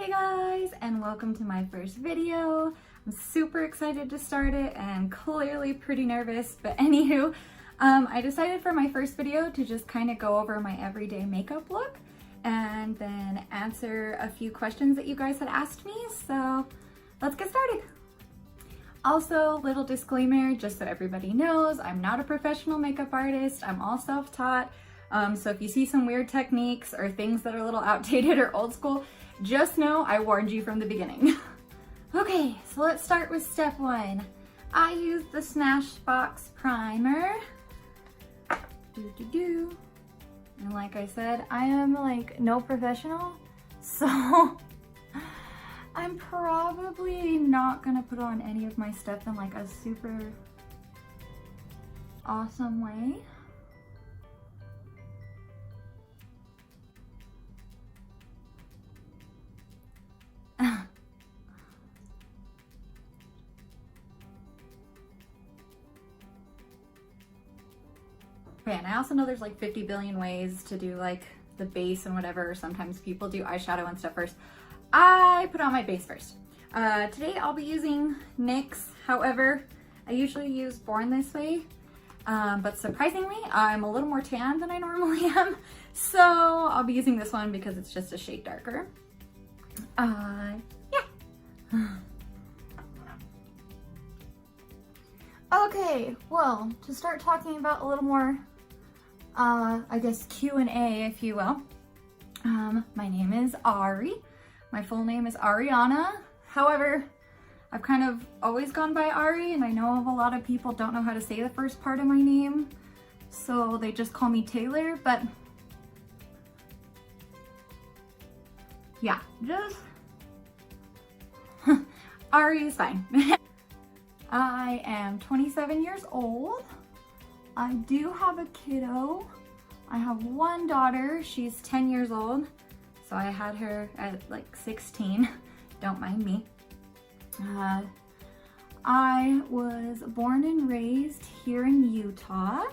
Hey guys, and welcome to my first video. I'm super excited to start it and clearly pretty nervous, but anywho, I decided for my first video to just kind of go over my everyday makeup look and then answer a few questions that you guys had asked me, so let's get started. Also, little disclaimer, just so everybody knows, I'm not a professional makeup artist, I'm all self-taught, so if you see some weird techniques or things that are a little outdated or old school, just know I warned you from the beginning. Okay, so let's start with step one. I use the Smashbox primer. And like I said, I am like no professional, so I'm probably not gonna put on any of my stuff in like a super awesome way. And I also know there's like 50 billion ways to do like the base and whatever. Sometimes people do eyeshadow and stuff first. I put on my base first. Today I'll be using NYX. However, I usually use Born This Way, but surprisingly, I'm a little more tan than I normally am. So I'll be using this one because it's just a shade darker. Yeah. Okay, well, to start talking about a little more I guess Q&A, if you will. My name is Ari. My full name is Ariana. However, I've kind of always gone by Ari, and I know of a lot of people don't know how to say the first part of my name, so they just call me Taylor, but yeah, just Ari is fine. I am 27 years old. I do have a kiddo. I have one daughter. She's 10 years old. So I had her at like 16. Don't mind me. I was born and raised here in Utah.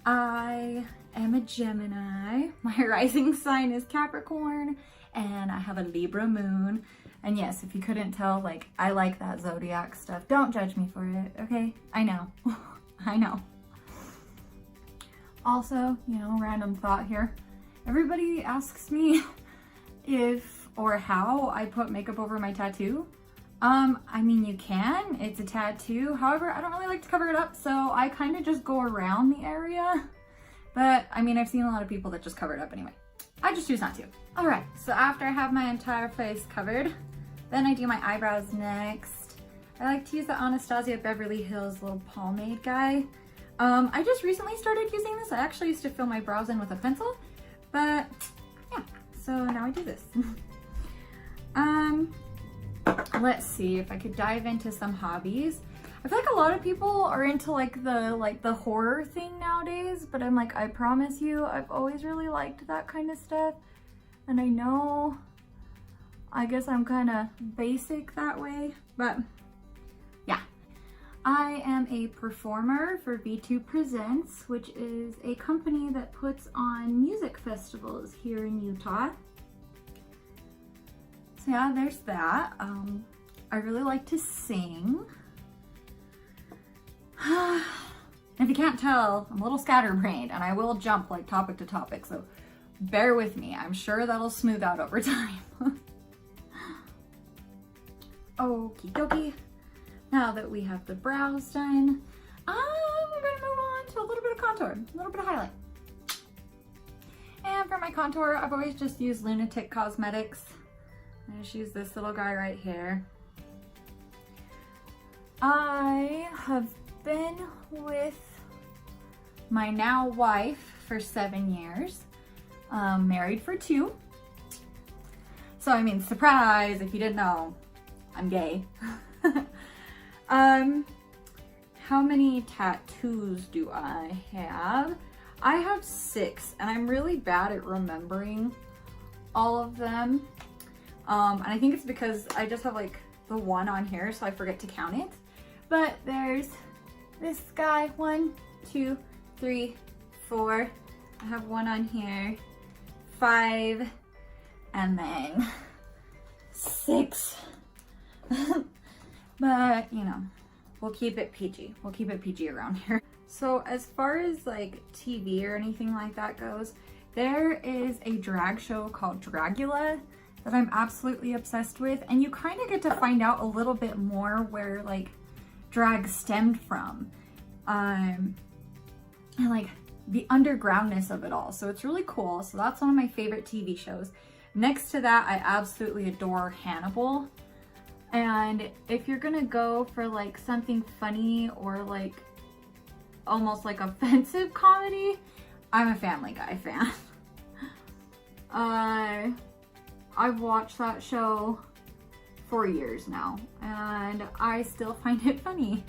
I am a Gemini. My rising sign is Capricorn, and I have a Libra moon. And yes, if you couldn't tell, like, I like that zodiac stuff. Don't judge me for it, okay? I know. I know. Also, you know, random thought here. Everybody asks me if or how I put makeup over my tattoo. I mean, you can. It's a tattoo. However, I don't really like to cover it up, so I kind of just go around the area. But, I mean, I've seen a lot of people that just cover it up anyway. I just choose not to. All right, so after I have my entire face covered, then I do my eyebrows next. I like to use the Anastasia Beverly Hills little pomade guy. I just recently started using this. I actually used to fill my brows in with a pencil, but yeah, so now I do this. Let's see if I could dive into some hobbies. I feel like a lot of people are into like the horror thing nowadays, but I'm like, I promise you, I've always really liked that kind of stuff. And I know, I guess I'm kind of basic that way, but yeah. I am a performer for V2 Presents, which is a company that puts on music festivals here in Utah. So yeah, there's that. I really like to sing. If you can't tell, I'm a little scatterbrained and I will jump like topic to topic, so bear with me. I'm sure that'll smooth out over time. Okie dokie. Now that we have the brows done, we're gonna move on to a little bit of contour, a little bit of highlight. And for my contour, I've always just used Lunatick Cosmetics. I just use this little guy right here. I have been with my now wife for 7 years, married for 2. So I mean, surprise, if you didn't know, I'm gay. How many tattoos do I have? I have 6, and I'm really bad at remembering all of them. And I think it's because I just have like the one on here, so I forget to count it. But there's this guy, 1, 2, 3, 4. I have one on here, 5, and then 6. But, you know, we'll keep it PG. We'll keep it PG around here. So as far as like TV or anything like that goes, there is a drag show called Dragula that I'm absolutely obsessed with. And you kind of get to find out a little bit more where like drag stemmed from. And like the undergroundness of it all. So it's really cool. So that's one of my favorite TV shows. Next to that, I absolutely adore Hannibal. And if you're gonna go for like something funny or like almost like offensive comedy, I'm a Family Guy fan. I've watched that show for years now and I still find it funny.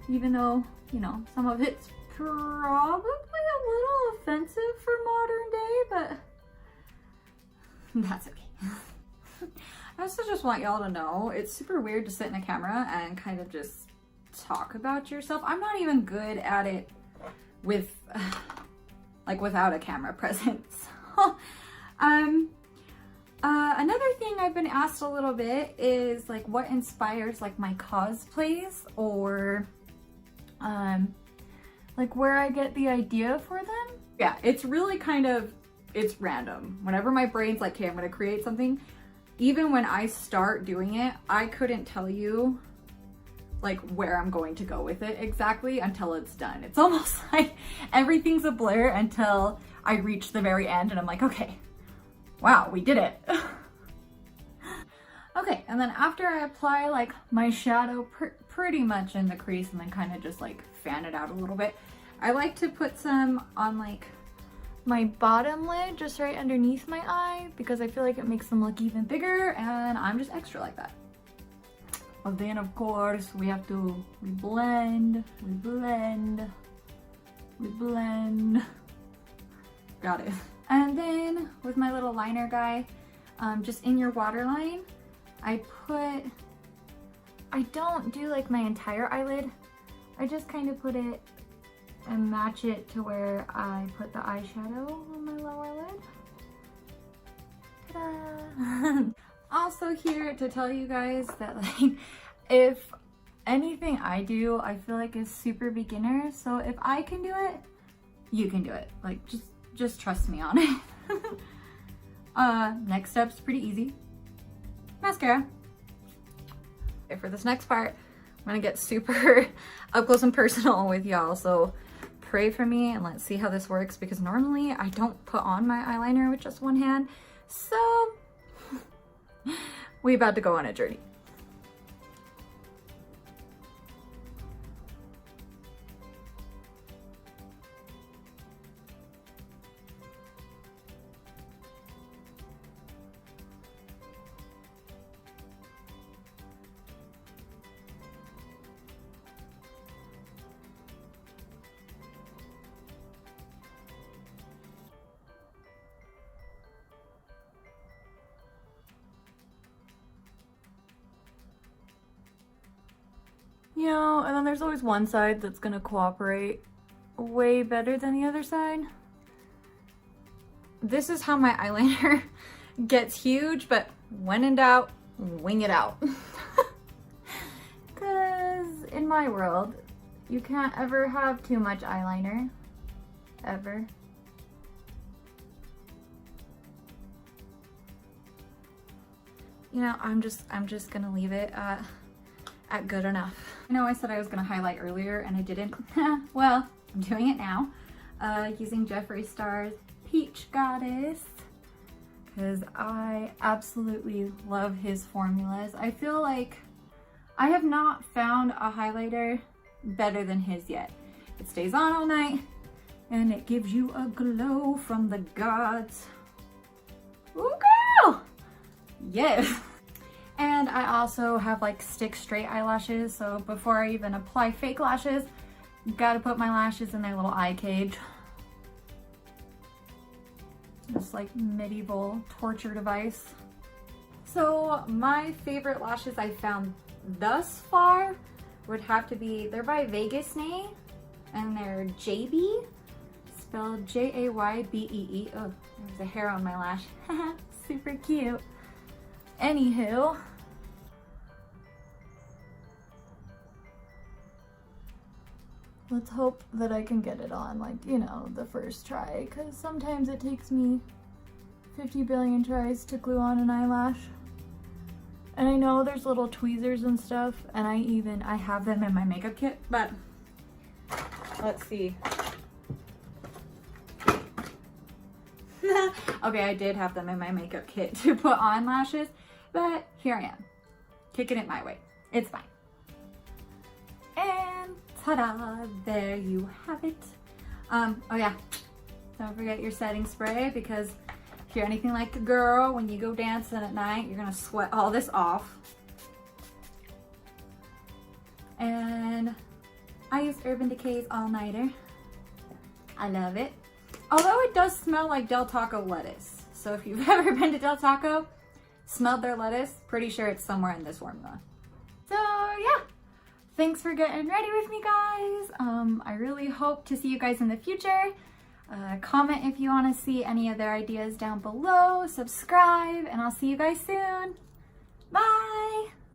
Even though, you know, some of it's probably a little offensive for modern day, but that's okay. I also just want y'all to know, it's super weird to sit in a camera and kind of just talk about yourself. I'm not even good at it with, like without a camera presence. Another thing I've been asked a little bit is like what inspires like my cosplays or like where I get the idea for them. Yeah, it's really kind of, it's random. Whenever my brain's like, okay, I'm gonna create something, even when I start doing it, I couldn't tell you like where I'm going to go with it exactly until it's done. It's almost like everything's a blur until I reach the very end and I'm like, okay, wow, we did it. Okay, and then after I apply like my shadow pretty much in the crease and then kind of just like fan it out a little bit, I like to put some on like my bottom lid just right underneath my eye because I feel like it makes them look even bigger and I'm just extra like that. But then of course we have to, we blend. Got it. And then with my little liner guy, just in your waterline, I don't do like my entire eyelid. I just kind of put it and match it to where I put the eyeshadow on my lower lid. Ta-da! Also here to tell you guys that like, if anything I do, I feel like is super beginner. So if I can do it, you can do it. Like just trust me on it. Next step's pretty easy. Mascara. Okay, for this next part, I'm gonna get super up close and personal with y'all. So pray for me and let's see how this works because normally I don't put on my eyeliner with just one hand. So we about to go on a journey. You know, and then there's always one side that's gonna cooperate way better than the other side. This is how my eyeliner gets huge, but when in doubt, wing it out. Because in my world, you can't ever have too much eyeliner, ever. You know, I'm just gonna leave it at good enough. I know I said I was gonna highlight earlier and I didn't. Well, I'm doing it now. Using Jeffree Star's Peach Goddess because I absolutely love his formulas. I feel like I have not found a highlighter better than his yet. It stays on all night and it gives you a glow from the gods. Ooh, girl! Yes! And I also have like stick straight eyelashes, so before I even apply fake lashes, gotta put my lashes in their little eye cage. This like medieval torture device. So my favorite lashes I found thus far would have to be, they're by Vegas Nay and they're JB, spelled Jaybee. Oh, there's a hair on my lash. Super cute. Anywho, let's hope that I can get it on, like, you know, the first try, because sometimes it takes me 50 billion tries to glue on an eyelash. And I know there's little tweezers and stuff, and I have them in my makeup kit, but let's see. Okay, I did have them in my makeup kit to put on lashes, but here I am, kicking it my way. It's fine. And ta-da, there you have it. Oh yeah, don't forget your setting spray, because if you're anything like a girl, when you go dancing at night, you're gonna sweat all this off. And I use Urban Decay's All Nighter. I love it. Although it does smell like Del Taco lettuce. So if you've ever been to Del Taco, smelled their lettuce, pretty sure it's somewhere in this formula. So yeah, thanks for getting ready with me, guys. I really hope to see you guys in the future. Comment if you want to see any other ideas down below, subscribe, and I'll see you guys soon.